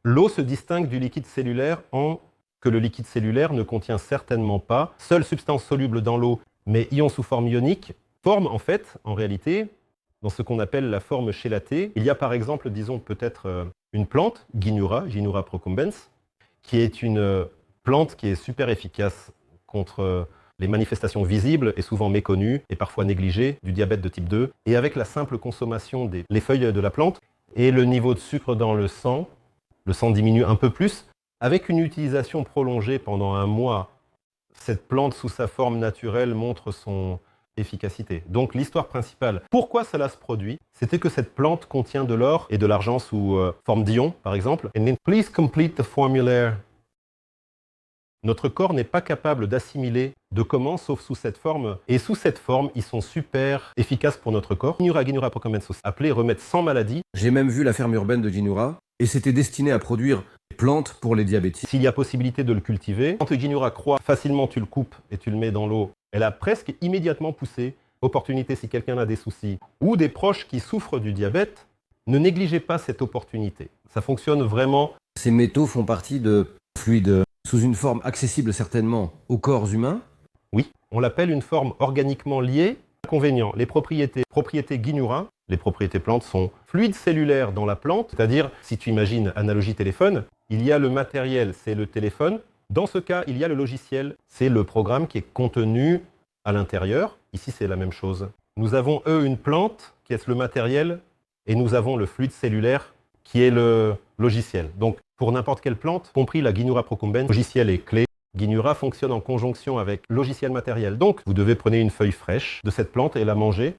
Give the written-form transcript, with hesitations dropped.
L'eau se distingue du liquide cellulaire en que le liquide cellulaire ne contient certainement pas seule substance soluble dans l'eau, mais ions sous forme ionique, forme en fait, en réalité, dans ce qu'on appelle la forme chélatée. Il y a par exemple, disons peut-être une plante, Ginura procumbens, qui est une plante qui est super efficace contre les manifestations visibles et souvent méconnues et parfois négligées du diabète de type 2. Et avec la simple consommation des feuilles de la plante et le niveau de sucre dans le sang diminue un peu plus. Avec une utilisation prolongée pendant un mois, cette plante sous sa forme naturelle montre son efficacité. Donc l'histoire principale, pourquoi cela se produit, c'était que cette plante contient de l'or et de l'argent sous forme d'ion, par exemple. And then please complete the formulaire. Notre corps n'est pas capable d'assimiler de comment, sauf sous cette forme. Et sous cette forme, ils sont super efficaces pour notre corps. Ginura procumbens, appelé remède sans maladie. J'ai même vu la ferme urbaine de Ginura, et c'était destiné à produire des plantes pour les diabétiques. S'il y a possibilité de le cultiver, quand Ginura croît facilement, tu le coupes et tu le mets dans l'eau. Elle a presque immédiatement poussé. Opportunité si quelqu'un a des soucis ou des proches qui souffrent du diabète, ne négligez pas cette opportunité. Ça fonctionne vraiment. Ces métaux font partie de fluides sous une forme accessible certainement au corps humain. Oui, on l'appelle une forme organiquement liée. Inconvénient, les propriétés Ginura, les propriétés plantes sont fluides cellulaires dans la plante, c'est-à-dire, si tu imagines analogie téléphone, il y a le matériel, c'est le téléphone. Dans ce cas, il y a le logiciel, c'est le programme qui est contenu à l'intérieur. Ici, c'est la même chose. Nous avons, une plante qui est le matériel et nous avons le fluide cellulaire qui est le logiciel. Donc, pour n'importe quelle plante, compris la Ginura procumbens, logiciel est clé. Ginura fonctionne en conjonction avec logiciel matériel. Donc, vous devez prendre une feuille fraîche de cette plante et la manger.